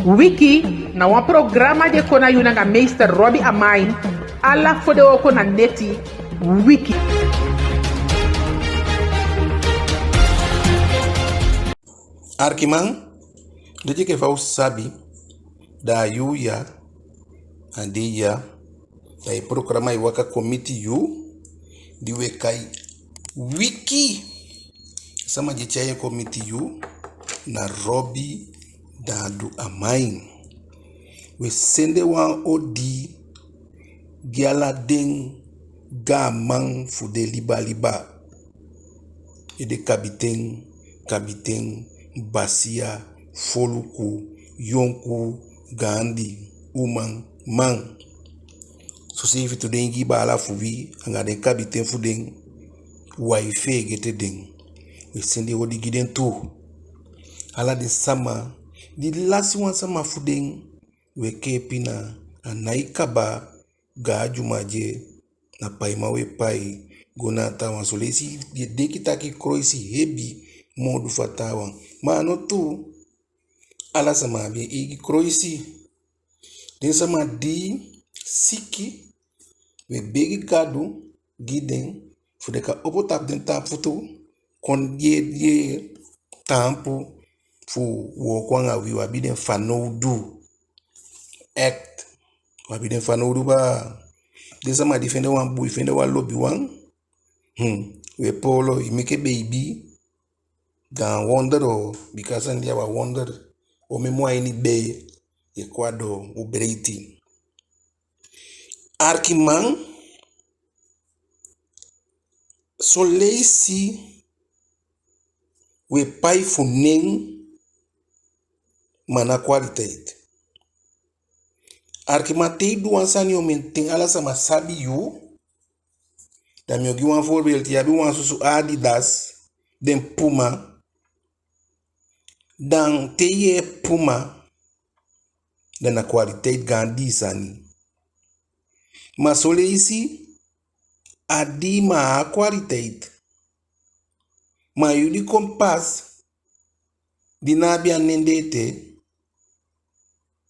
Wiki na wan programa de kona yuna nga meester Robbie Amain alla fode oko na neti Wiki. Arkiman, de que faz sabe da yuya andia da programa i waka committee yu di we kai Wiki sama je chaye committee yu na Robbie Dadu Amain. We sende wan odi giala den gaman fude liba ede kabiten basia foluku yonku gandi uman man so se if to den gi bala fuvi anga den kabiten fuden wife gete den we sende odi giden tu ala den sama di last one sama fuden we kepina anai kaba ga jumaje na paima we pai gona tawan solesi de dekitaki kroisi hebi modu fatawan mano tu ala sama be igi kroisi den sama di siki we begi gadu giden fudeka opotap den tap futu kon ye tampu fu wo kwanga wi wabiden fanoudu act wabiden fanoudu ba den sama defende wan bui fende wan lobby wan we polo imeke baby dan wonder o because and ya wonder o memo ini be e kwado o breiti Arkiman so lazy we pai funen mana kwaliteit Arkiman te du ansani o menten ala sama sabi yu da mi ogi wan voorbeeld ya bi wan susu Adidas den Puma dan te ye Puma dan na kwaliteit gandi sani ma so lazy adi ma kwaliteit ma yudi kompas dinabia nendete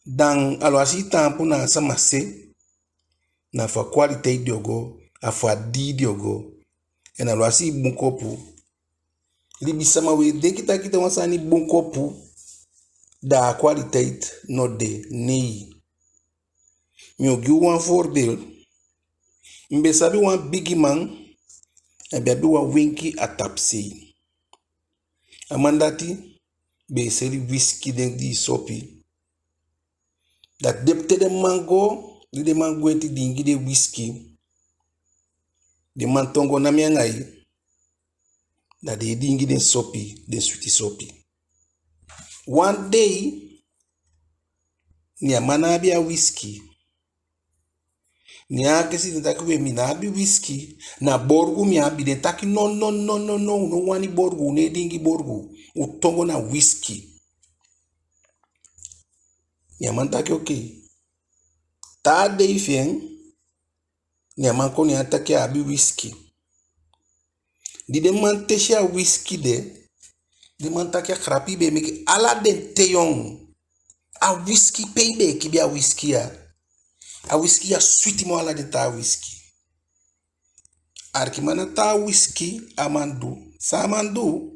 dan alwasi tampu na sama se na fa kwaliteit diogo afa di diogo en alwasi bunkopu libi sama we dekita kita wasani bunkopu da kwaliteit no de nei mi ogi wan voorbeeld mbe sabi wan bigi man en bebi wan winki atapsi amandati be seri whisky den di sopi dat depte de mango de mango enti dingi de whisky de mantongo na miangai dat de dingi den sopi den sweetie sopi one day ni amana bia whisky ni akesi den taki we minabi whisky na borgu mi abi den taki no wani borgu ne dingi borgu utongo na whisky ni aman taki okay ta de ifien ni aman ko ni ataki abi whisky di de man tesha whisky de man taki krapi be meki ala den teyong a whisky paybe ki bia whisky a whisky ya sweet mo ala den ta whisky Arkimana ta whisky amandu samandu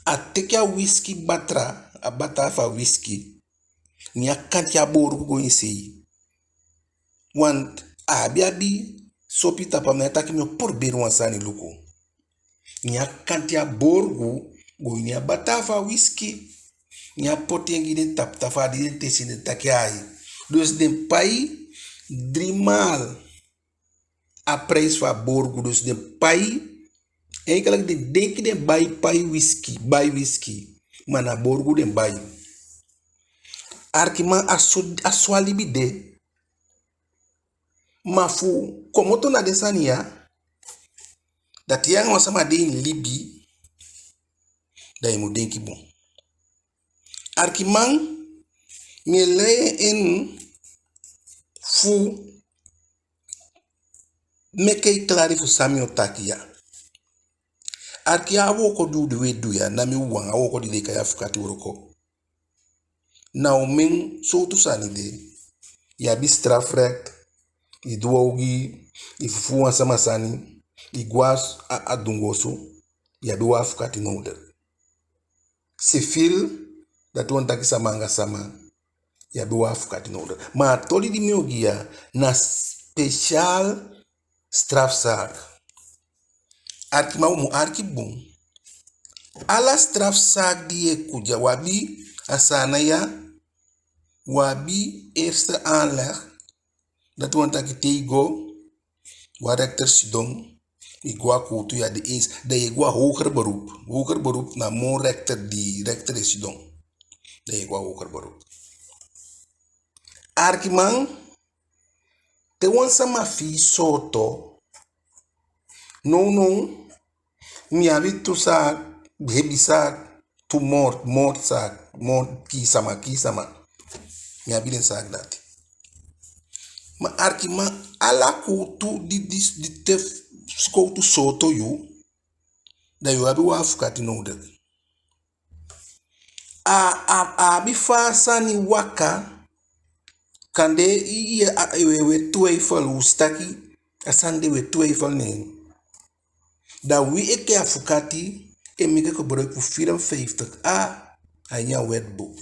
a teki a whisky batra a bata fa whisky ni akanti a boru go insei want a biabi sopi tapa me ataki me por beru wansani luko ni akanti a boru go ni a bata fa whisky ni a potengi den tap tafa di den tesi den taki ai dus den pai drimal a prijs fa borgu dus den pai enkelak de denki den pai whisky mana borgu den bai Arkiman aswalibi de mafu komoto na desania dat yang wasama de in libi da imu denki bon Arkiman mi le en fu meke klari fu sami otakia Arki awo ko du de we du ya na mi wanga awo ko di de kaya fukati uroko Nou men so tu sanide. Ya bi strafrecht. I duogi. I fufu sama sani. I guas a dungoso. Ya bi wafukati noder. Civil. Dat wan taki samanga sama. Ya bi wafukati noder. Ma toli di miogia na special strafzaak. Arki mau mu arki bom. Alla strafzaak die kuja wabi asana ya wabi eerste aanleg dat want dat tego wa rechter sidong igwa kutu ya de eens dat je gwa hoger beroep na mo rechter die rechter is sidong dat je gwa hoger beroep arkiman te wan sama fi soto no mi abi tu sa hebi sa tu mort sa mort kisama mi abi den sa dati ma arkima ala kutu di te skoutu soto yu da yu abi wafukati noder abi fasa ni waka kande we tueifel ustaki asande we tueifel ne da wi eke afukati emike gebruik voor 54a aan jouw wetboek.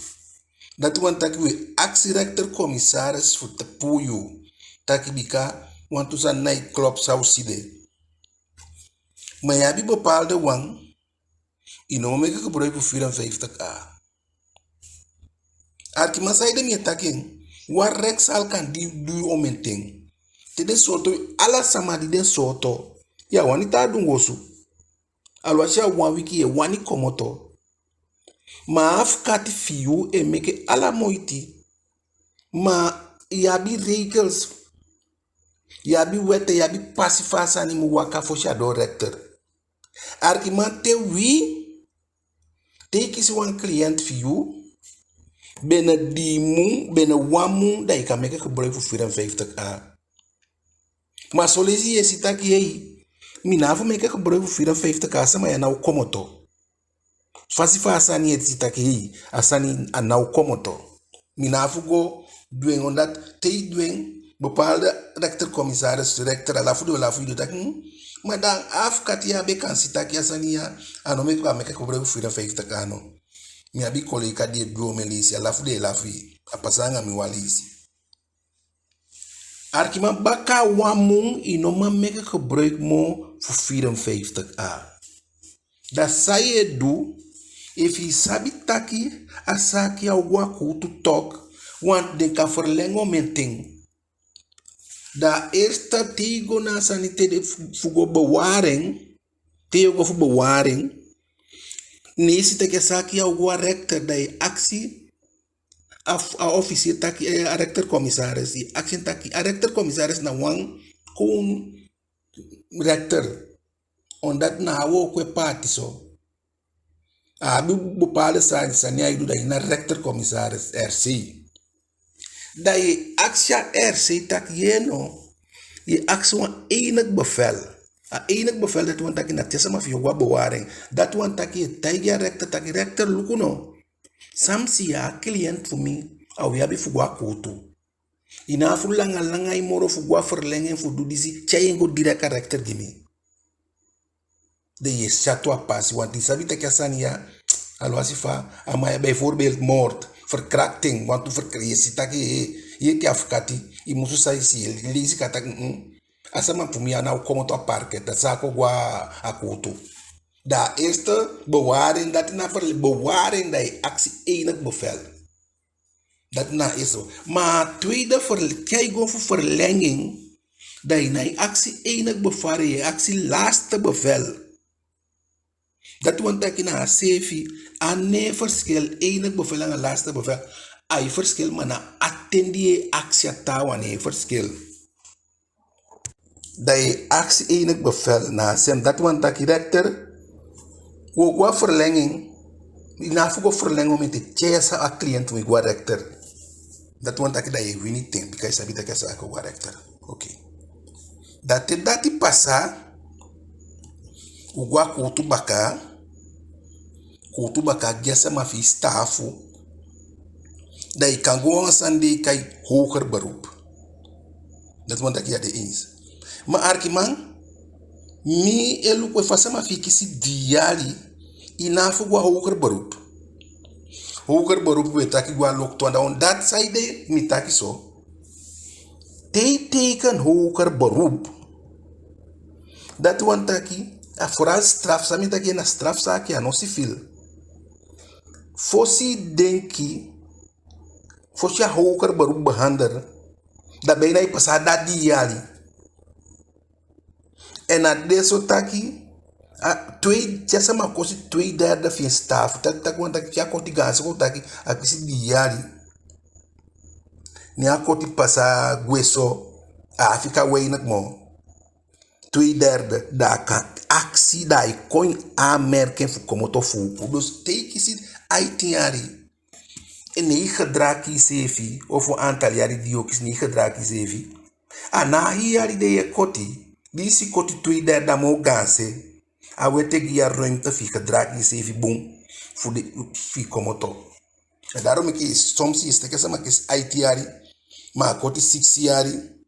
Dat want dat we actierechtercommissaris voor te poeju. Dat bika want to zijn nightclub zou zien. Maar je hebt bepaalde wang. Inomeke gebruik voor 54a. Arkima zei de meer taking. Waar rechts al kan die du omenting. Tede soto ala samadi den soto. Ya wanita dungosu. Alwasha wan wiki e wani komoto. Ma afkati fiu e meke ala moiti. Ma yabi regels. Yabi wette yabi passifasa ni mu waka fo shadow rector. Argumente wi. Te kisi wan client fiu. Bene dimu, bene wamu. Da je kan meke gebruik voor 54a. Maar zo lees je sitaki hei. Mina fu meke gebruik voor 54 sama ya nou komoto. Fasifa asani etsitaki hii asani anau komoto. Mina fu go duen omdat te duen bepaalde rechtercommissaris rechter alafu do tak maar dan afkati ya be kan sitaki asani ya anome kwa meke gebruik voor 54 ano. Mi abi koleka die duo melisi alafu de alafu apasanga mi walisi. Arkima baka wamu inoma meke gebruik mo voor 54a. Dat zei je doe, if je sabitaki asaki au waku to talk, want de kan verlengen menting. Da eerste tego na sanite de fugo bewaring, tego voor bewaring, nesi teke saki au wa rector da je actie a officier taki a rechtercommissaris die actie taki a rechtercommissaris na wang kon rector omdat na hawo kwe party so abi bepaalde sani aidu da ina rechtercommissaris RC da je actie RC tak yeno je actie wan enig bevel a enig bevel dat wan taki na tesa ma fi wa bewaring dat wan taki taiga rector lukuno samsi ya client voor mij au yabi fugwa kutu ina fulanga langa imoro fugwa verlengen voor dudisi chayengo direct karakter gimi de je chato a passi want die sabita kasania alwasifa ama bijvoorbeeld moord verkrachting want tu verkrijgen sitaki je ke afkati i musu sai si lisi katak asama pumia na komo to a parket dat sako gwa akutu. Da eerste bewaring dat na bewaring dat je actie enig bevel. Dat na is zo. Maar tweede kijken voor verlenging dat je na je actie enig bevel je actie laatste bevel. Dat want dat je na sefi aan nee verschil enig bevel en laatste bevel. Ai verschil maar na attendie actie tawa nee verschil. Dat je actie enig bevel na sem dat want dat je rechter Gwa verlenging, ina fugo verlenging met de chesa a client we gwa rector. Dat want dat je winning thing, because sabita kasa ako gwa rector. Okay. Dati pasa, ugwa kutu baka gesa ma fi staffu. Dat je kan gewoon sande kai hoger beroep. Dat want ik ja de eens. Maar arkiman, mi elu kwe fasama fikisi diali ina fugwa hoger beroep. Hoger beroep we taki gwa lok to on dat side mi taki so. Te teken hoger beroep. Dat want taki a vooral straf sami taki na strafzaak ja no civil. Fossi denki fossi a hoger beroep behandelen. Dat ben je pas dat diali. En na deso taki twee jasa ma kosi 2/3 van staf. Tak want taki ja koti gas ko taki akisi diali. Ni akoti pasa gueso Afrika way nak mo. 2/3 da kan actie da i coin aanmerken voor komoto fu. Dus teki sit aitiari. En nee gedraki sevi of een aantal jaren die ook is niet gedraki sevi. Na hier de je koti. Die si koti 2/3 mo ganse. A wete gia ruimte fi gedraki sevi boom. Voor de fi komoto. En daarom ik soms is het kesa maar is aitiari. Maar koti 6 jari.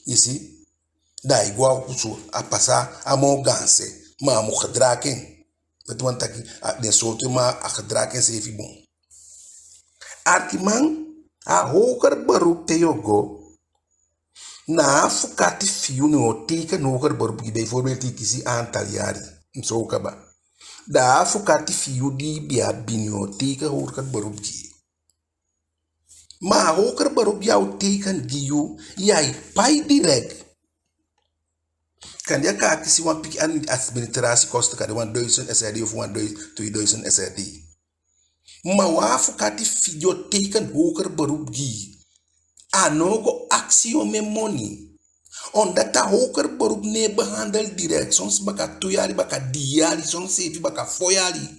You see? Da igual kusu a passa a mo ganse. Maar mo gedraken. Dat want ik de soort maar a gedraken sevi boom. Arkiman a hoger beroep te yogo na fukati fiu no teken hoger beroep die bijvoorbeeld die kisi aantal jaren zo kaba da fukati fiu die bia binyo teken hoger beroep die maar hoger beroep jou teken die you jij pai direct kan je kijken si wan pik aan administratiekosten kan de 1000 SRD of 2000 SRD. Maar waarvoor kan die video teken hoger beroep die? Anogo actie om mijn money. Omdat dat hoger beroep nee behandeld direct. Soms baka 2 jaar, baka 3 jaar, soms 7, baka 4 jaar.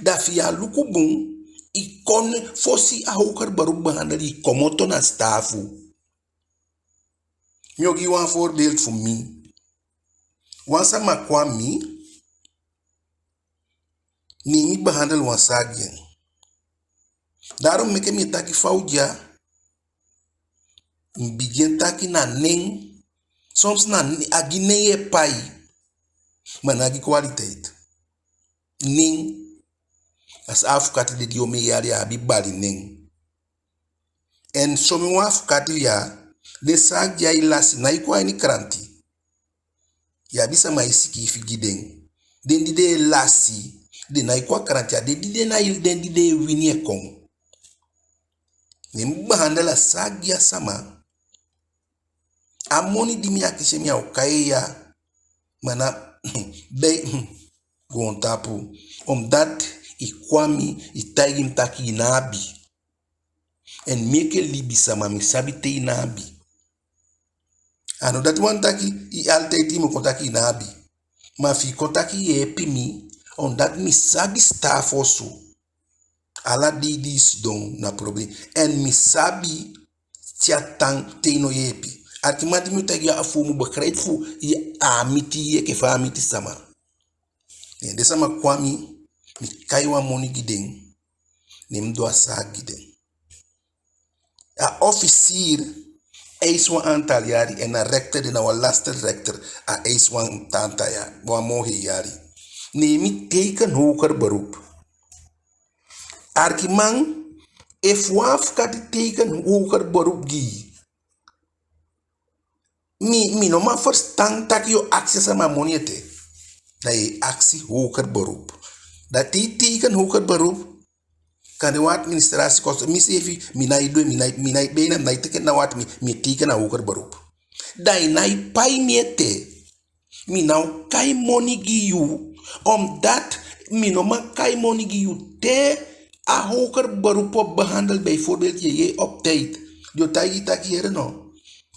Dat via lukubung, ik kon fossi a hoger beroep behandelen, ik kom op na stafu. Ik geef een voorbeeld voor mij. Wansa ma kwam mij. Nimi behandel wan sagien. Daarom meke mi taki faudia. Begin taki na ning. Soms na agineye pai. Maar nagi kwaliteit. Ning. As afukati de dio me yari abi bali ning. En somi wan afukati ya. De sagia ilasi na ikwa ni kranti. Ya bisa maisiki ifigideng. Den di de lasi. De na ikwa karantia de di na il den di de winie kong. Ni mbahandela sagia sama. Amoni di mi akise mi au kaya. Mana be gontapu. Dat ikwami itagim taki inabi. En meke libi sama mi sabite inabi. Ano dat wan taki I altijd mo kontaki inabi. Ma fi kontaki epi mi. Omdat mi sabi staff also. Ala didis don na problem. En mi sabi tiatang teno yepi. Artimati mi tagi afu mu begrijp fu ye amiti ye kefa amiti sama. En de sama kwami mi kaiwa moni gideng. Nem do asa gideng. A officier eis wan aantal jari en a rector en a laster rector a eis wan aantal jari. Wan mohe jari. Nemi teken hoger beroep. Arkiman, if waf kati teken hoger beroep gi. Mi no ma verstaan tak yo access aan mijn monete. Dat je actie hoger beroep. Dat die teken hoger beroep. Kan de wat administratie kosten. Mis even, minai bena, minai teken na wat mi teken na hoger beroep. Dat je nai pai miete. Mi nou kai money gi you. Omdat mi no ma kai money gi you te a hoger beroep op behandeld. Bijvoorbeeld je op tijd. Je tagi taki here no.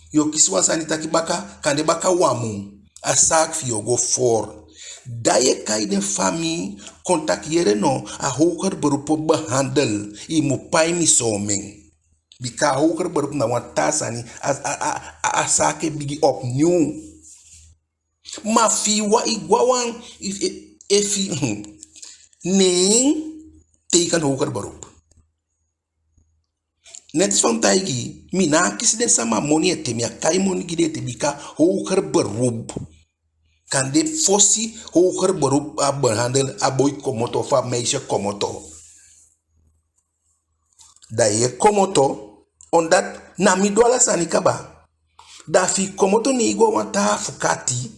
Yo kiswa sani taki baka kan de baka wamu. A zaak fi yo go voor. Dat je kai de fami contact here no a hoger beroep op behandel. I mu pai mi soming. Bika hoger beroep na wan tasani a sake bigi opnieuw. Ma fi wa igwawan if nee teken hoger beroep. Net van taigi, mi na kisi den sama money ete, mi a kai money gide ete bika hoger beroep. Kan de fossi hoger beroep a behandel a boy komoto of a meisje komoto. Da ye komoto, omdat na mi dola sanikaba. Da fi komoto ni igo wanta fukati.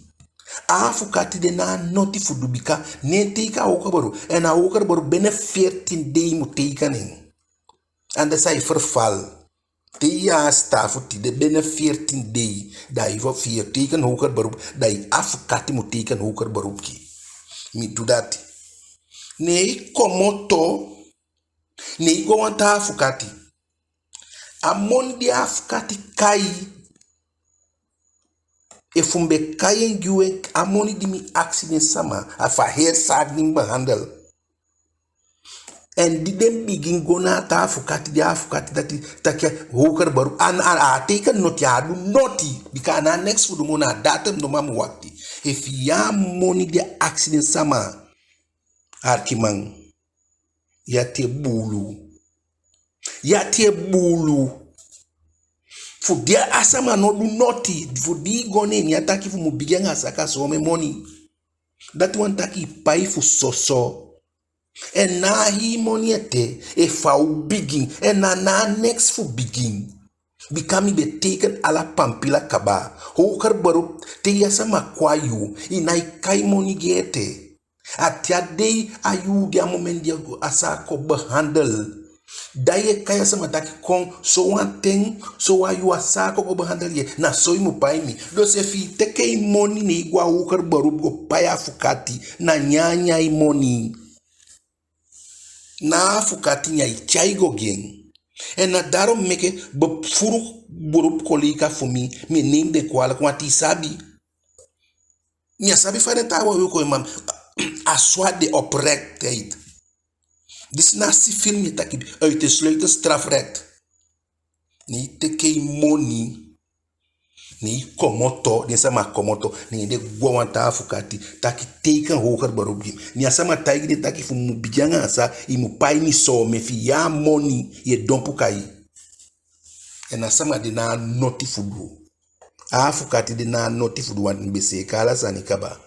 A fukati de na noti fudubika, ne teika hoger beroep. En a hoger beroep binnen 14 dagen moet tekenen. En dat zij verval. Die jaar staat de binnen 14 dagen. Dat je voor 4 teken hoger beroep. Dat je afkati moet teken hoger beroep. Mi doe dat. Nee, komoto. Nee, go want afkati. Amon die afkati kai. Efumbe kai en giwe. Amoni die mi accident sama. Afa heer zaak ding behandel. En die den begin go na ta afukati dat je hoger beroep aan teken not ja do noti bika na next for the mona datum no mam wakti if ya money de accident sama arkimang ya te bulu fu dia asama no do noti fu di go ne ni ataki fu mu bigenga saka so me money that one taki pai fu so en na hi money ete e fau begin en na next fu begin bikami be teken ala pampila kaba hoker beroep te yasa makwayu inai kai money gete atia dei ayu dia moment dia asa ko behandel daye kaya sama taki kon so one thing so ayu asa ko behandel ye na so imu pai mi do se fi teke money ni gwa hoker beroep go paya fukati na nyanya i money na fukati nya ichaigo gen en na daarom meke befuru beroep kolika voor mi neem de kwalik want die sabi nya sabi fare tawa yo ko mam aswa de oprechtheid dis na si film je taki uit de sluiten strafrecht ni teke money ni komoto ni sama komoto ni de gwanta fukati taki teken hoger beroep ni asama taigi de taki fu mu bijanga sa i mu pai ni so me fi ya money ye dompu kai en asama de na noti fudu a fukati de na noti fudu wan bese kala sani kaba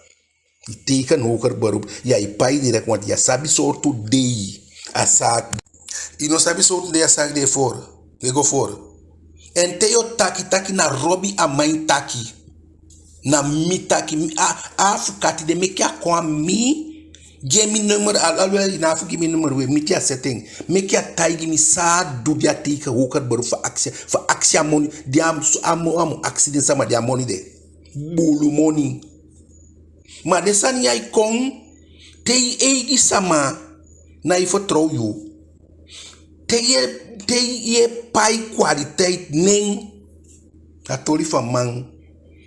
i teken hoger beroep ya i pai direct want ya sabi sortu dei asak i no sabi sortu de asak de for we go for en te yo taki na Robbie Amine taki na mi taki fukati de meki a kwa mi gemi number alwe na fu gimi number we miki a setting meki a taigi mi sa du dia tika hoker beroep fa aksi money dia amu accident sama dia money de bulu money ma de san yai kon te egi sama na ifo throw you te ye pai kwaliteit ning atori van man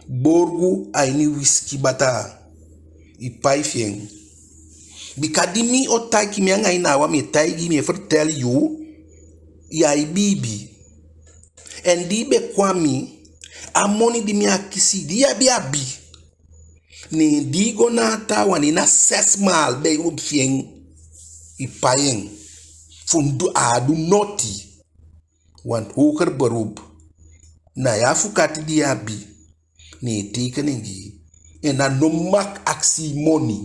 borgu aini whisky bata i pai fien bikadi mi o taiki mi anga ina wa mi taigi mi vertel you ya i bibi en di be kwami amoni di mi akisi di abi abi ni di go na ta wani na 6 mal be u fien i paien fundu adu noti want hoger beroep na ya fukati di abi ni tekeningi en na no mak aksi money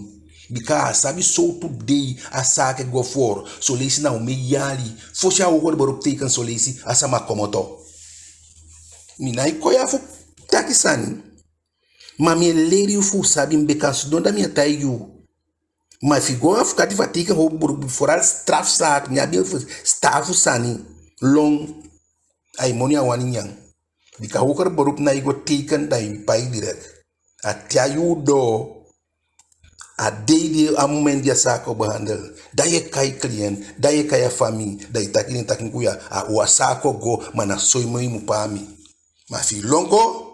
bika sabi so today asake go for so lesi na umi yali fosha hoger beroep teken so lesi asama komoto mina ikoya fu takisani mami leri fu sabi mbeka sudonda mi atayu ma figo afukati fatika ho beroep foral strafzaak nyabi stafu sani long ay moni awani nyang bika hoger beroep na igo teken da in pai direct atyayu do a daily a moment dia sako behandel da ye kai client da ye kai family da itakini takin kuya a wasako go mana soimo mu pami ma fi longo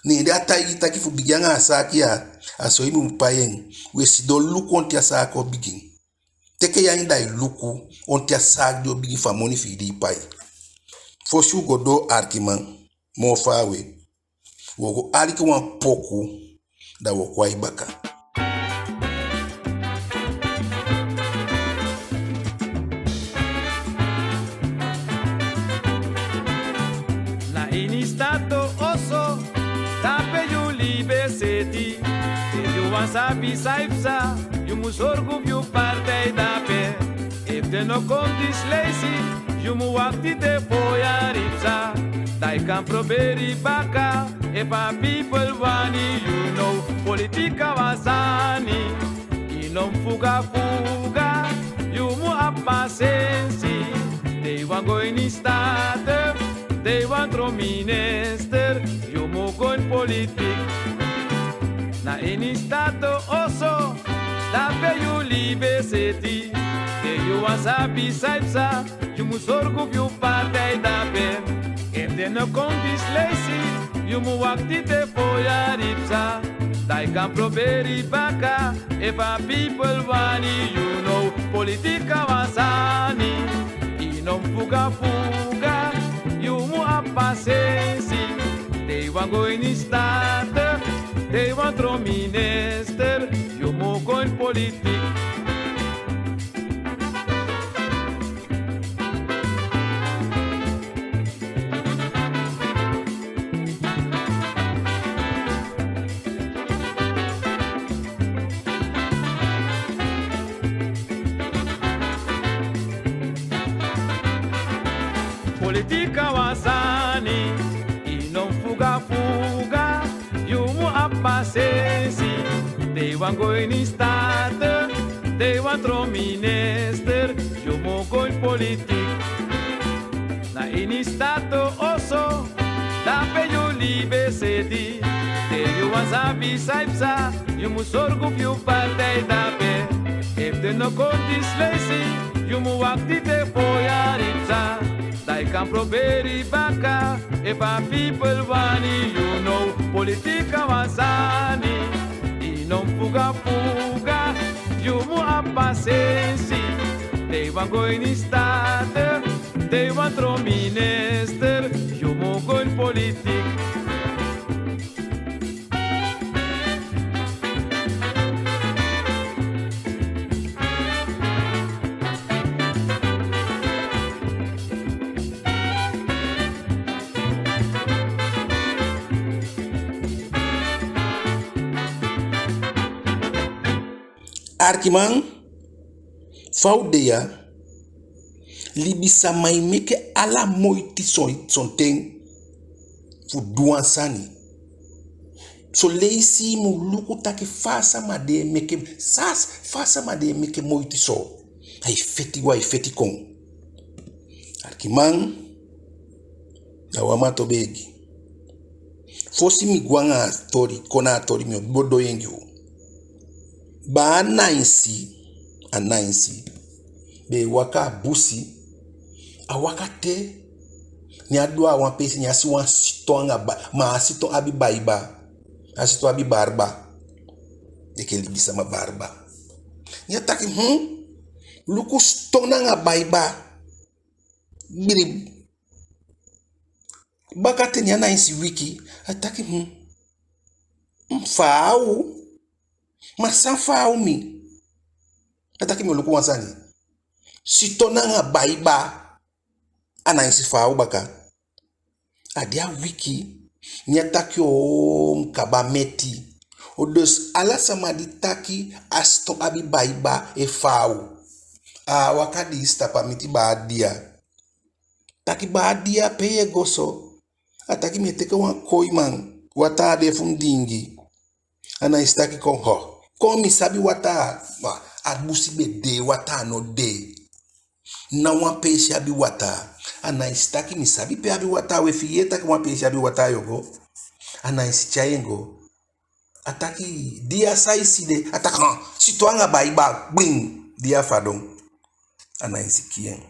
ni da taigi takifu bijanga asakia asoimo mu payen we si do luku on tia sako begin teke ya inda luku on tia sak do bigi famoni fi di pai fo shu go do argument mo fawe wo go aliki wan poku da wo kwai baka. city. You want sabi saipsa, you must orgulho partij daarbij. If they no come this lazy, you must walk the foya ripsa. They can proberi baka, if a people want you know. Politica wasani, inom fuga fuga, you must have patience. They want go in state, they want throw minister, you must go in politics. Na in stato also, da pe you live city. De you was happy saipsa, you must orgulho partij da pe. If they no come this lazy, you must walk the foya ripsa. They can proberi baka, if a people want you know. Politica wasani, inom fuga fuga, you must have patience. They want go in state, they want throw minister, you must go in politics. Politica wasani, inom fuga fuga, you must have patience. They want go in state, they want throw minister, you must go in politics. Na in stato also, da pe you live city. They you want sabi saipsa, you must orgulho partij da pe. If they no come this lazy, you must walk the foya ripsa. They can proberi baka, if a people want you know. Politica wasani, inom fuga fuga, you must have patience. They want go in state, they want throw minister, you must go in politics. Arkiman, faudeya, libisa mai meke ala moiti son ten fu duan sani. So leisi mu luku take fasa made meke sas fasa made meke moiti so. Ai feti kon. Arkiman, awamato begi. Fosi mi guanga tori kona tori mi bodo yengu. Ba anainsi be waka busi awaka te ni adua wan pesi ni asi wan sitonga ba ma asito abi baiba asito abi barba deke libisa ma barba ni ataki luku stona nga baiba biri bakate ni anainsi wiki ataki fau Masan fau mi. Ataki mi luku wansani. Sitona nga baiba. Anainsi fau baka. Adia wiki. Nyataki o mkabameti. Odos ala samadi taki aston abi baiba e fau. Wakadi istapa miti baadia. Taki baadia peye goso. Ataki mi teke wan koiman. Wata de fundingi. Anaistaki kon ho. Komi sabi wata abusi be de wata no de na wan pesi abi wata anaistaki mi sabi pe abi wata we fieta ki wan pesi abi wata yogo anaistiayengo ataki dia saisi de ataka sitwanga baiba gbing dia fadon anaisikien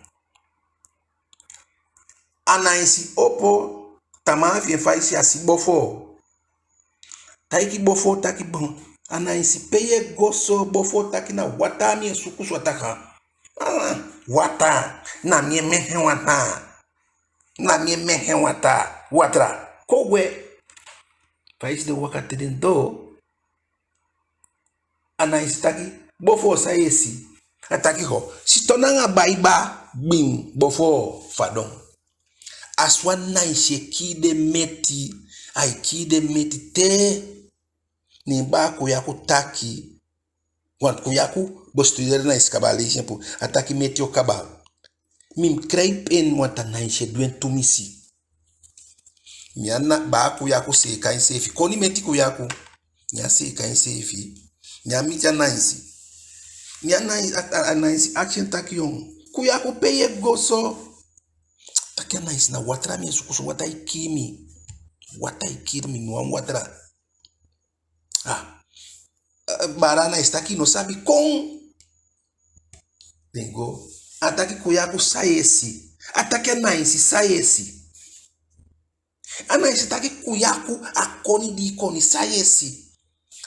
anaisi opo tamafi faisi asibofo taiki bofo taki bon anaisi peye goso bofo taki na wata mi sukusu ataka wata na mi mehe wata watra kogwe faisi de wakati den do anaisi taki bofo saesi ataki ho sitonanga baiba bim bofo fadon aswa naishe kide meti ai kide meti te Ni ba kuyaku taki. Want kuyaku bestudeer na iskabalation po. Ataki metio kabal. Mim krijp in want a naishe duen tumisi. Miana ba kuyaku se kain sefi. Koni meti kuyaku. Nya se kain sefi. Nya mitya naisi. Nya naisi action taki yon. Kuyaku peye goso. Taki naisi na watra mi sukusu wata ikimi. Wata ikimi nuam watra. Barana está aqui no sabe com dengo ataki kuyaku saesi ataki anaisi saesi anaisi taki kuyaku akoni di koni saesi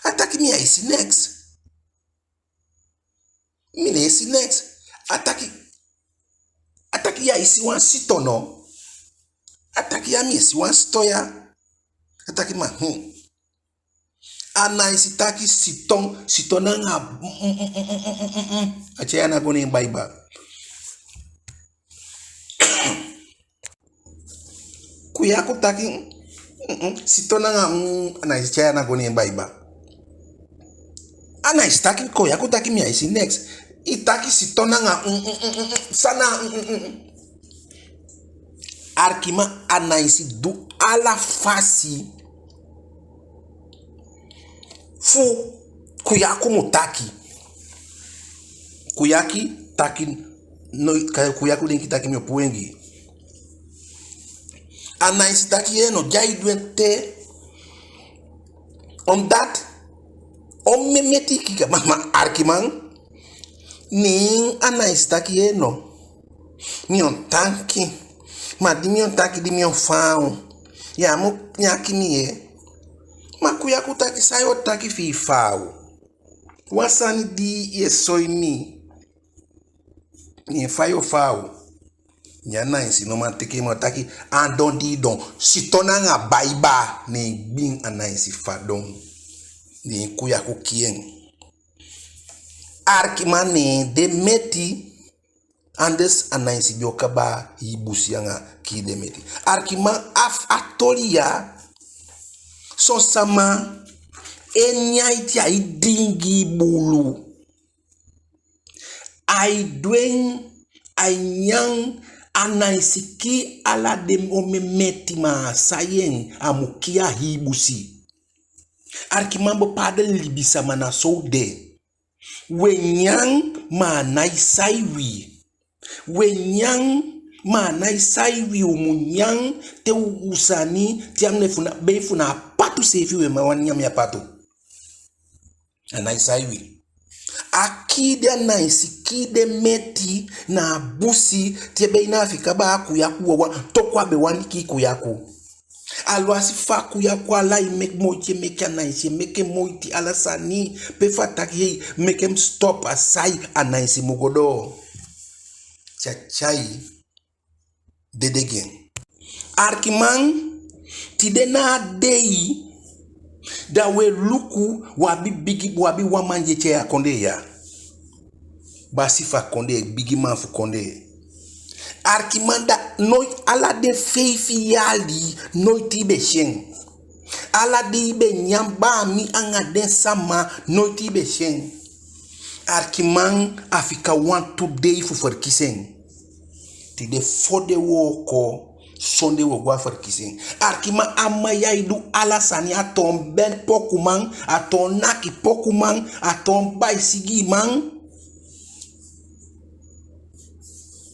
ataki mi aisi next mi aisi next ataki ya isi wan sitono ataki ya mi isi wan stoya ataki ma anaisi taki sitona nga achaya na goni baiba kuyaku taki sitona nga anaisi chaya na goni baiba anaisi taki kuyaku taki mi aisi next itaki sitona nga sana arkima anaisi du ala fasi fu kuyaku mutaki kuyaki taki no kuyaku linki taki mi opuengi anaisi taki eno jai duente on that on memeti kika mama arkiman ni anaisi taki eno mi on tanki ma di mi on taki di mi on fao ya mo nyaki mi makuyaku taki sayo taki fi fao wasani di yesoi mi ni fayo fao nyana insi no manteke mo taki andon di don sitona nga baiba ni bing anaisi fadon ni kuyaku kien arkimane de meti andes anaisi biokaba ibusi nga ki de meti arkima af atolia so sama enyaiti ai dingi bulu ai dwen ai nyang anaisiki ala de omemeti ma sayen amukia hibusi arkimambo padel libisa mana soude wenyang manaisaiwi wenyang manaisaiwi umunyang te usani tiamne funa befuna patu sefi we mawanyam ya patu anaisaiwi akide anaisikide meti na busi tebe inafika ba kuyaku wa tokwa be waniki kuyaku alwasi fa kuyaku ala imek moite meke anaisi meke moiti ala sani pe fataki hei meke stop asai anaisi mugodo chachai dedegen arkiman tidena dei da we luku wabi bigi wabi wamanje che akonde ya basi fa konde bigi man fu konde arkimanda noi ala de feifi yali noi tibe shen ala de be nyamba mi anga den sama noi tibe shen arkiman afika want today fu for kisen ti de fode woko sonde wo gwa for kisen arkima amaya idu ala sani aton ben pokuman aton naki pokuman aton baisigi man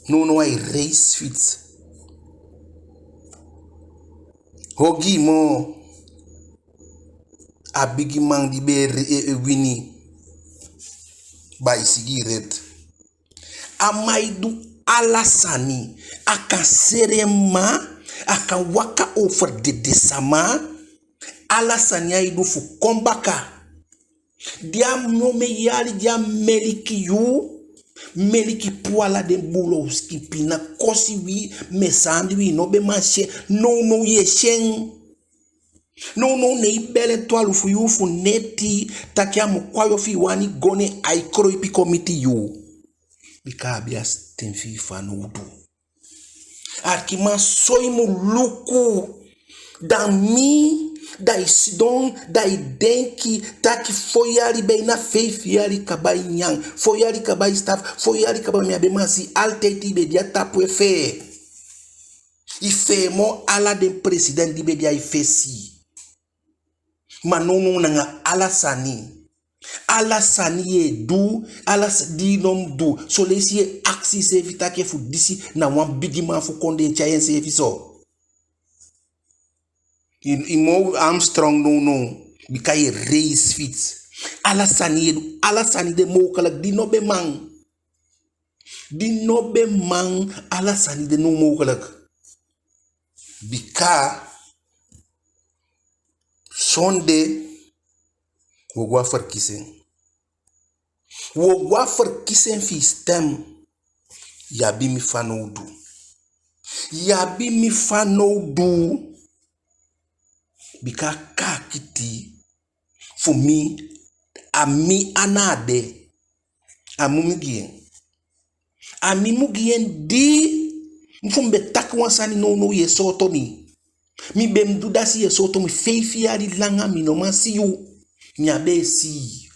no ai race fit hogi mo abigi man di be wini baisigi red amaidu alasani aka serema aka waka over de desama alasani aidu fu kombaka dia nome yali dia meliki yu meliki puala de bulo skipina kosi wi mesandi wi no be manche no yeshen no ne bele toalu fu yu fu neti takia mukwayo fi wani gone aikro ipi komiti yu bikabias tenfi fanudu arkima soimu luku dan mi dai sidon, dai denki, taki foyari bij na 5 jaar kabai nyang, foyari kabai staf, foyari kabai mi abemasi, altijd ibe dia tapu efe. Ife mo ala den president ibe dia ifesi. Manonu nanga ala sani. Ala sani ye du, ala di nom du. So lesi ye aksi se vita ke fu disi na wan bigi man fu konde chayen se viso. Imo Armstrong no bika ye race fit. Ala sani ye du, ala sani de mo kala di no be man. Di no be man ala sani de no mo kala. Bika sonde wogwa verkiezen fi stem yabi mi fanoudu. Yabi mi fanoudu bika kakiti for me ami anade amumigien. Ami mugien di mfumbe takwansani no ye soto ni. Mi bemduda si ye soto mi feifi ari langa mi no man si you. Nyabe si.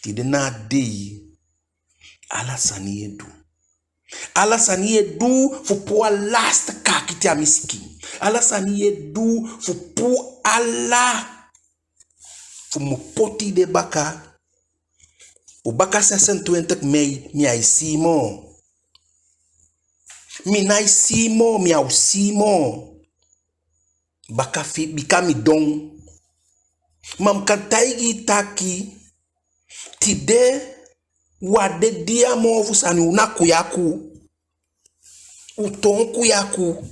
Tide na dei. Ala sani edu. Ala sani edu fu po last kakiti a miski. Ala sani edu fu po ala. Fu mo poti de baka. O baka 26 mei mi ai simo. Mi nai simo mi au simo. Baka fi bika mi don. Mam kantaigi taki. Tide wade dia movus ani unakuyaku. Utonku yaku.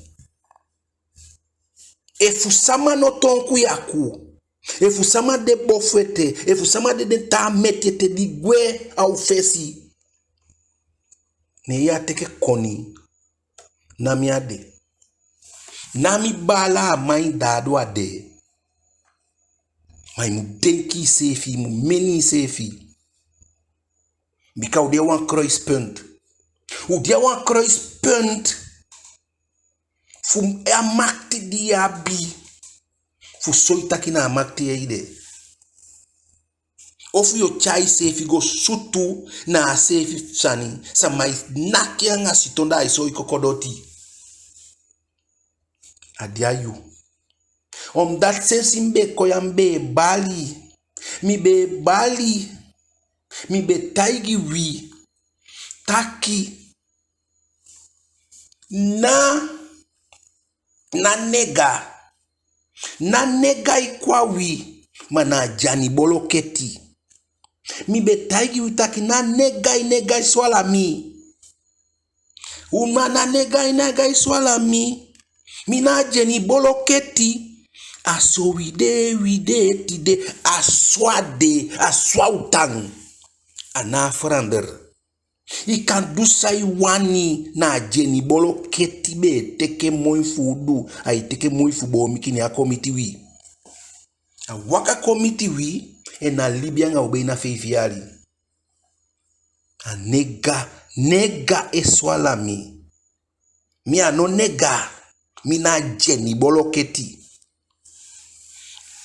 Efusama no tonku yaku. Efusama de bofete. Efusama de ta metete di gwe au fesi. Ne ya teke koni. Nami ade. Nami bala mai dado ade. Mai mu denki sefi, mu meni sefi. Bika u dia wan kruispunt. U dia wan kruispunt. Fu amakti di abi. Fu soitaki na amakti eide. Ofu yo chai sefi go sutu na sefi sani. Sa mai nakianga sitonda iso ikokodoti. Adiayu. Dat sensi mbe koyambe bali. Mi be bali. Mi be taigi wi. Taki. Na nega. Na nega ikwa wi. Mana jani boloketi. Mi be taigi wi taki na nega iswala mi. Uma na nega iswala mi. Mina jeni boloketi. Aso wide tide aswa utang. Ana verander. I kan do sai wani na jeni boloketi be teke moi fudu. Ai teke moi fubo mikini a komiti wi. A waka komiti wi na Libya nga ube na feifiari. A nega eswala mi. Mi ano nega. Mina jeni boloketi.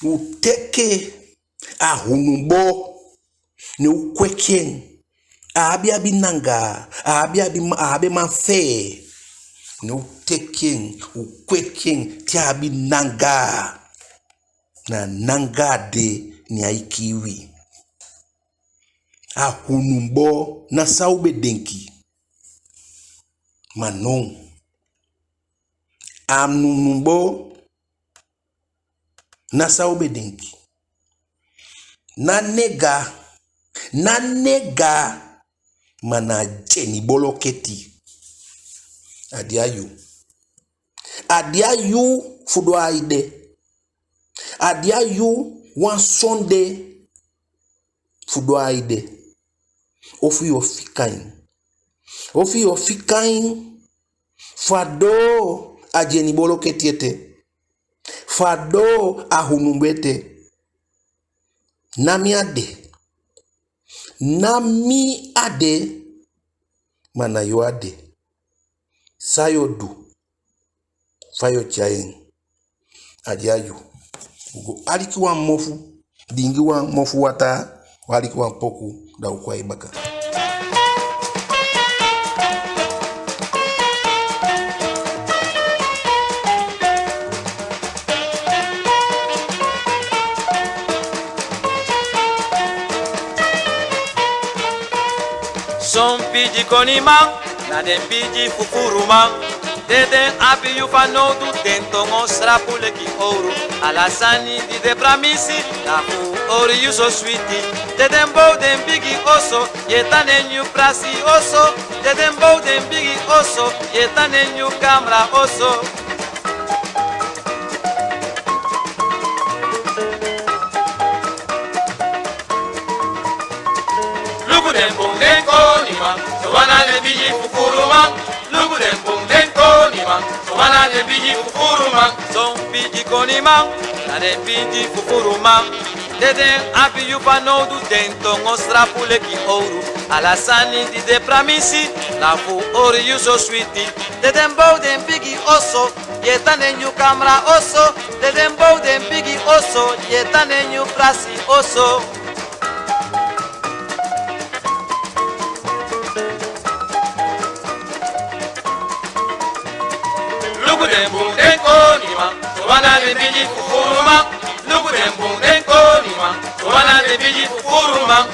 Uteke ahunumbo ne ukwekien. Abi nanga. Abi manfe. Ne utekien. Ukwekien. Ti abi nanga. Na nanga de ni aikiwi. Ahunumbo na saube denki. Manon. Amnumbo na saube denki. Na nega mana jeni boloketi. Adiayu fudo aide. Adiayu wan sonde fudo aide. Ofi ofikain. Fado a jeni boloketi ete. Fado a hunumbete. Nami ade. Mana yo ade. Sayo du. Fayo chayen. Adiayu. Ugo aliki wan mofu, dingi wan mofu wata, aliki wan poku da ukwai baka. Som pidi konimang, na den pidi fufurumang. Deden abi you fa no du tento mostra puleki ouro. Alasani di de pramisi, na fu ori you so sweetie. Deden bow den bigi oso, yetanen you prasi oso. Deden bow den bigi oso, yetanen you camera oso. Lugu den bong den konimang, so wana den bigi fufurumang. Lugu den bong den konimang, so wana den bigi fufurumang. Son bigi konimang, na den bigi fufurumang. Deden abi you pa no du dento mostra puleki ouro. Alasani di de pramisi, la fu ori you so sweetie. Deden bow den bigi oso, yetanen you camera oso. Deden bow den bigi oso, yetanen you prasi oso. Lugu den bong den konimang, so wana den bigi fufurumang. Lugu den bong den konimang, so wana den bigi fufurumang.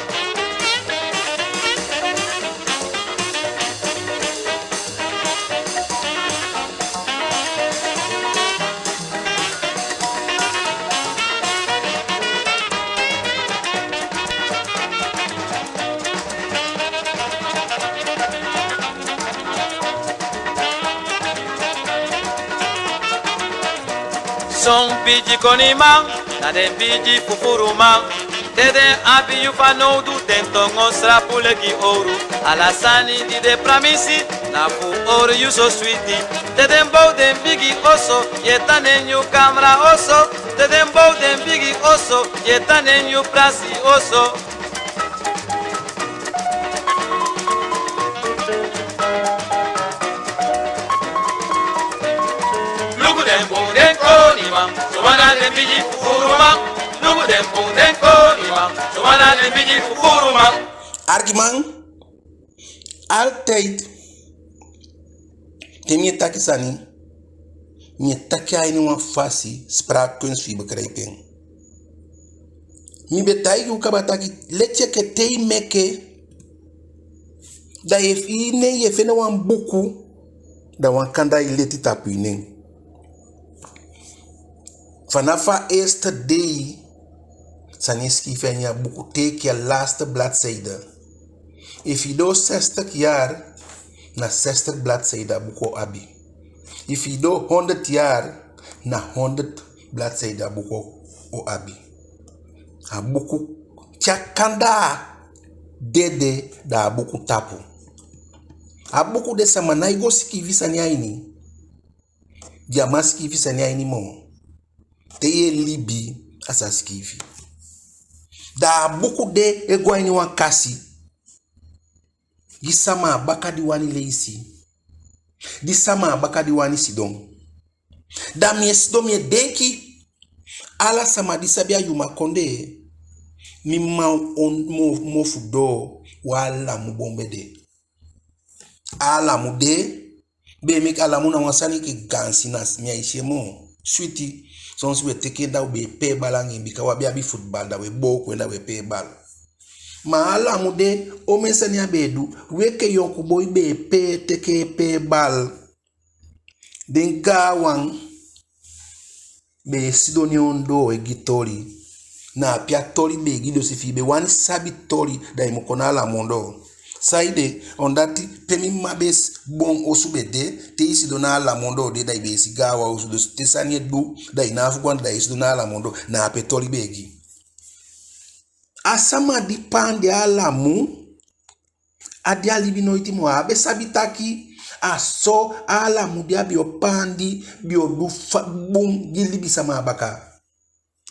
Son pidi konimang, na den pidi fufurumang. Deden abi you fa no du tento mostra puleki ouro. Alasani di de pramisi, na fu ori you so sweetie. Deden bow den bigi oso, yetanen you camera oso. Deden bow den bigi oso, yetanen you prasi oso. Lugu den bong den konimang, so wana den bigi fufurumang. Lugu den bong den konimang, so wana den bigi fufurumang. Argument altijd tem je taki sani je taki ai numa fasi spraak kun swi begrijpen mi betai u kaba taki letje ke tei meke da if ine ye fena wan buku da wan kanda ileti tapu ine vanafa eerste day saniski fenya buku take je laatste bladzijde. If je do 60 jaar na 60 bladzijden buko abi. If je do 100 jaar na 100 bladzijden buko o abi. A buku chakanda dede da buku tapu. A buku de samanai go skivi saniaini. Diama skivi saniaini mo. Teye libi asa skivi. Da buku de egwaini wankasi. Di sama bakadi wani leisi. Di sama bakadi wani sidon. Da mi sidon mi denki. Ala sama di sabia yuma konde. Mi ma on mo fudo. Wala mu bombe de. Ala mu de. Be mek ala mu na wansani ki gansi nas mi aishe mo. Sweetie. Sons we teke da we pe balangi. Bika wabi abi football da we bo kwenda we pe bal. Ma ala mude o mensani abedu weke yonku boy be pe teke pe bal den gawan be sidoni ondo e gitori na pia tori be gido sifi be wani sabi tori da imokona ala mondo saide ondati pemi mabes bon osubede te isidona ala mondo de da ibe sigawa osudo tesani du da inafu gwanda da isidona ala mondo na pe tori begi asama di pande alamu adi alibino iti mo abe sabitaki aso alamu dia bio pandi bio du bum gilibi sama baka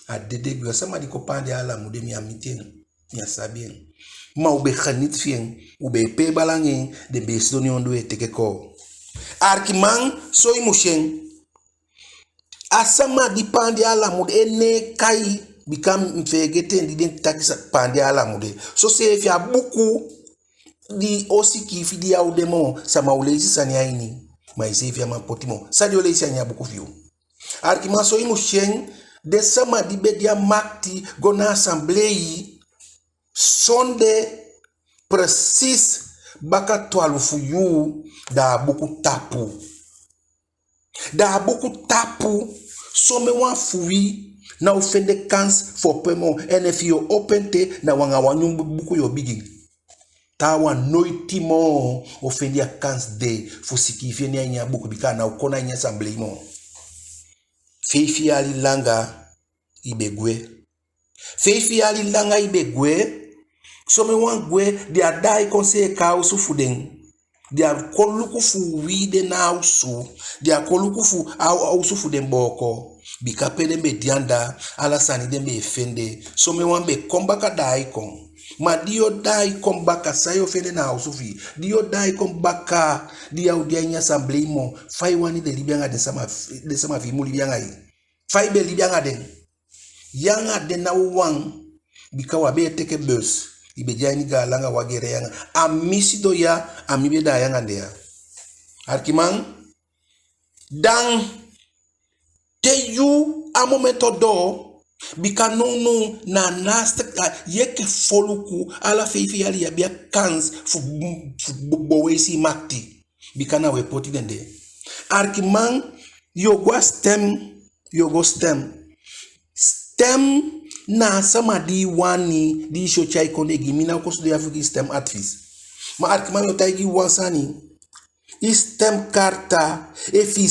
adede bio sama di ko pande alamu de mi amitien mi asabien ma ube khanit fien ube pe balangen de besdoni ondo eteke ko arkimang soy mushen Asama di pandi ala mude ene kai bikam mfegete ndi den takisa pandi ala mude. So se fia buku di osi kifi di audemo sama ulezi sani aini. Ma ise fia mapotimo. Sadi ulezi anya buku fiu. Arkima so imu sheng de sama di bedia makti gona assemblei sonde precies baka 12 yu da buku tapu. Da buku tapu some wan fui na ofende kans for pemo and if you open te na wanga wanyu buku yo bigi. Ta wan noiti mo ofendi a kans de fusiki feni anya buku bika na ukona anya assemblei mo. Feifi ali langa ibegwe. Feifi ali langa ibegwe. Some wan gwe dia dai konse ka usu fuden. Dia koluku fu wide na usu. Dia koluku fu usu fuden boko. Bika pede me dianda ala sani de me fende. Some wan be kombaka dai kon. Ma dio dai kombaka sayo fende na usu fi. Dio dai kombaka dia udia assemblei mo. Fai wani de libyanga de sama fi mu libyanga yi. Fai be libyanga den. Yanga den na wang bika wabe teke bus. Ibe jani ga langa wagere yanga amisido ya amibe da yanga ndea arkimang dan te yu a momento do bika no na nasta yeke foluku ala feifi ali ya bia kans fu bowesi makti bika na we poti dende arkimang yogo stem na sama di wani di show chai konde gimina ko so dia fuki stem artist ma arkman yo taigi wansani stem karta if he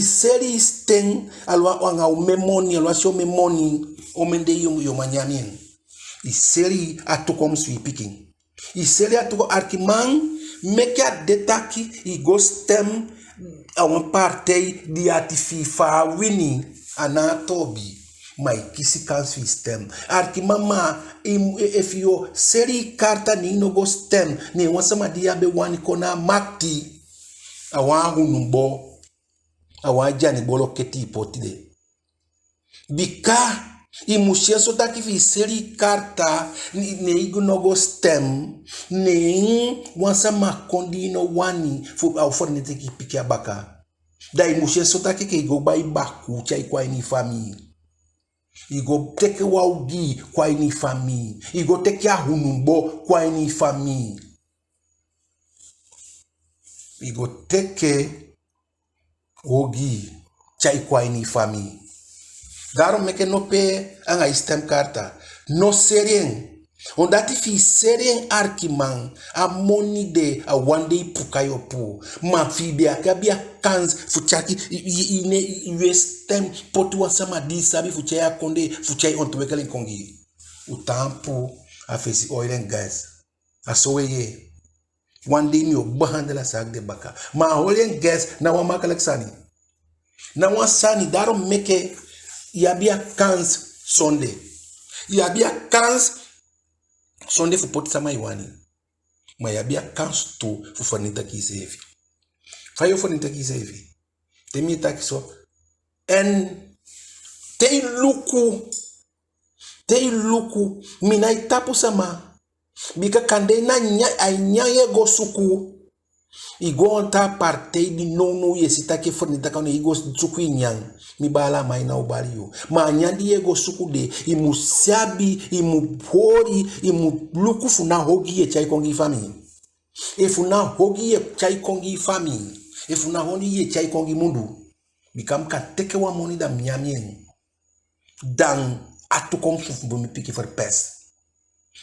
seri sting alwa wanga umemoni alwa show memoni omende yo manyamin iseri atukom sui picking iseri atuko arkman meka detaki i go stem awon partei di atififa winning anatobi my kisi kansu stem arkimama if yo seri karta ni no go stem ni wasama dia be wani kona makti awa hunumbo awa jani bolo keti potide bika imushia sota kifi seri karta ne igunogo stem ne wasama kondi no wani fu au fornite ki pikia baka da imushia sota kike go bai baku chai kwa ni fami igo teke waugi kwa ni fami igo teke ahunumbo kwa ni fami igo teke ogi chai kwa ni fami Daro meke no pe anga stem karta. No serien. Ondati fi serien arkiman. A moni de a one day pukayo pu. Ma fi bia kabia kans fuchaki ine stem potu wasama di sabi fuchaya konde fuchai ontwekelen kongi. Utampu a fesi oil and gas. A soye. One day mi obahandela sak de baka. Ma oil and gas na wamakalik sani. Na wasani daro meke yabia kans Sunday. Yabia kans Sunday fu poti sama iwani. Ma yabia kans tu fu fanita kise hivi. Fayo fanita kise hivi. Temi takiso. En te luku mina itapu sama. Bika kande na nyaye go suku. Igo onta partei di nono yesita ke fornita kane igo suku inyang mi bala mai na ubali yo ma nyandi yego suku de imu sabi imu pori imu luku funa hogi ye chai kongi fami e funa hogi ye chai kongi fami e funa honi ye chai kongi mundu bikam ka teke wa moni da miamien dan atu kom fu bo mi piki for pes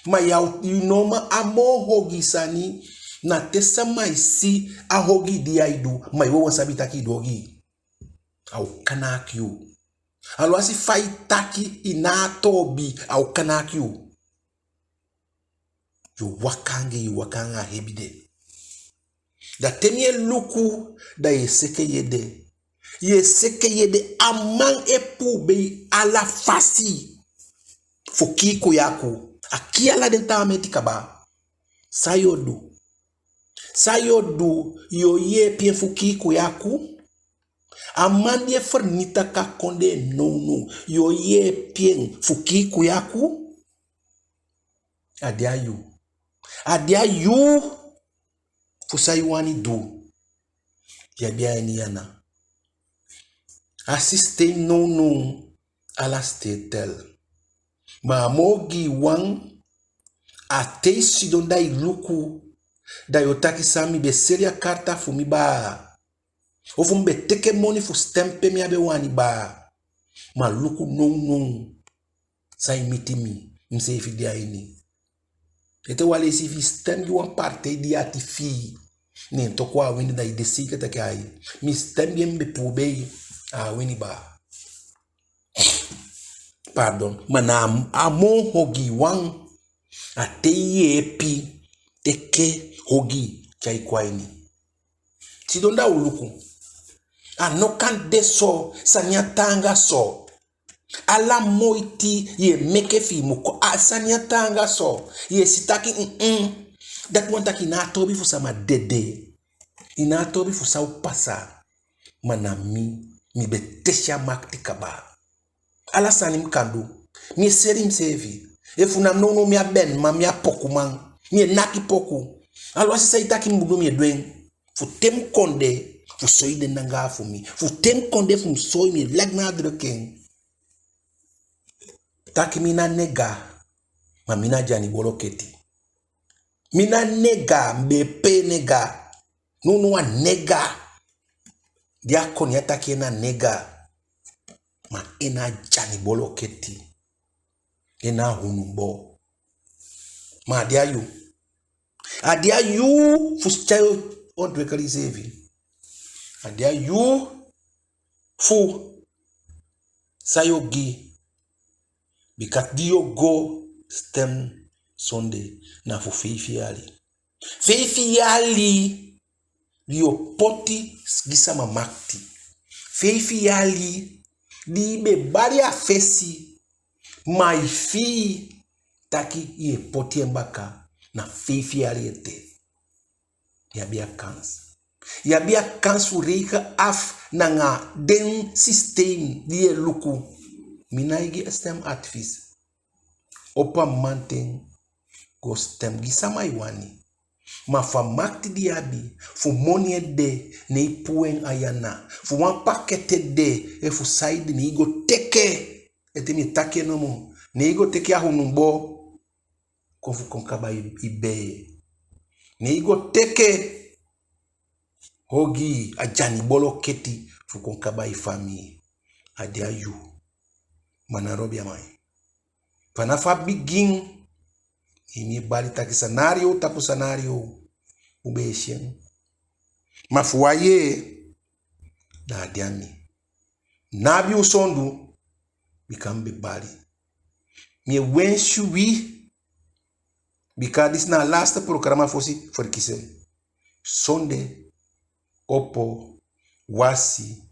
ma ya inoma amo hogi sani na tesa mai si ahogi diaidu mai wo sabita ki dogi au kanakyu alwasi faitaki inatobi au kanakyu yu wakanga hebide da temie luku da yeseke yede amang epu be ala fasi fokiko yako akiala denta metikaba sayodu yo ye pien fuki kuyaku Amandi e fernita ka konde no. Yo ye pieng fuki kuyaku. Adia you. Fusaiwani do. Yabia eniana. Assiste no. Ala stetel. Ma mogi wang. Ate sidonda iluku. Da yotaki sami be seria karta fumi ba. Of mbe teke money fu stempe mi abe wani ba. Ma luku no. Sa imiti mi. Mse ifi dia ini. Ete wale si fi stem yu wan parte di ati fi. Ne to kwa wini da idesi kete kai. Mi stem yen mbe pube. Wini ba. Pardon. Mana amo hogi wang. Ate ye pi. Teke hogi. Chai kwa ini. Sidonda uluku. Anokan deso sanyatanga so. Ala moiti ye meke fi muko sanyatanga so. Ye sitaki that one taki na tobi fu sama dede. Ina tobi fu sa upasa. Manami mi betesha makti kaba. Ala sanim kandu. Mi serim sevi. Efu na nono mi aben ma mi apoku man. Mi naki poku. Alo asisa itaki mbudu mi edwen. Fu tem konde. Fu soy de nanga fu mi. Fu tem konde fu soy mi leg na drukken. Taki mina nega. Ma mina jani bolo keti. Mina nega mbepe nega. Nunu wa nega. Dia koni ataki ena nega. Ma ena jani bolo keti. Ena hunumbo. Ma adia yu. Adia yu fu chayo odwekali zevi. Adia yu fu sayogi bikat dio go stem Sunday na fu feifi ali. Feifi ali dio poti gisama makti. Feifi ali di be bari afesi my fi taki ye poti embaka na feifi ali ete. Yabia kans. Yabia kans fu reika af nanga den system die luku. Minaigi stem advice. Opa manten go stem gisama iwani. Ma fa makti diabi fu money de ne ipuen ayana. Fu wan pakete de e fu side ne igo teke. Ete mi take no mo. Ne igo teke ahunumbo. Kofu konkaba ibe. Ne igo teke. Hogi ajani bolo keti fu konkaba ifami. Adia yu. Manarobi amai. Panafa begin. Ini bali taki scenario tapu scenario. Ubeshen. Mafuaye. Na adiami. Nabi usondu. Bikambe bali. Mie wenshu wi. Because this na last programa fosi for kisen. Sunday. Opo. Wasi.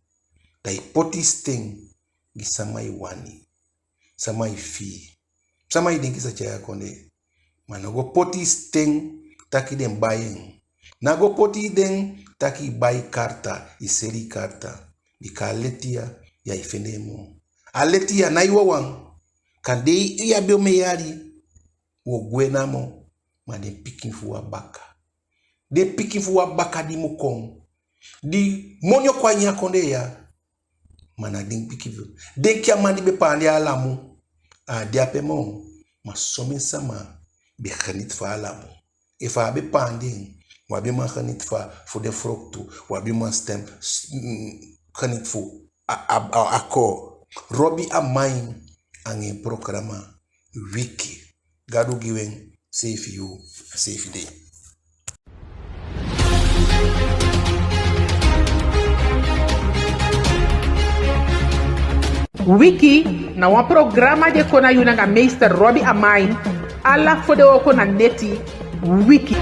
Da ipotis ting. Gisamai wani. Samai fi. Samai dinki sa chaya konde. Manago potis ting. Taki den bayen. Nago poti den. Taki bayi karta. Iseri karta. Dika aletia. Ya ifenemo. Aletia na iwa wang. Kande iya bio meyari. Wo gwe namo. Ma den pikin fuwa baka. Den pikin fuwa baka di mukong. Di monyo kwa nya konde ya. Mana den pikin fuwa. Den kia mandi be pandi alamu. Dia pemo. Ma somin sama. Be khanit fa alamu. E fa be pandi. Wabi man khanit fa. Fu de froktu. Wabi man stem. Khanit fu. Ako. Robi amain. Ange programa. Wiki. Gadu giwen. Save you. Save day. Wiki na wa programa de kona yuna nga meester Robbie Amain ala fode oko na neti Wiki.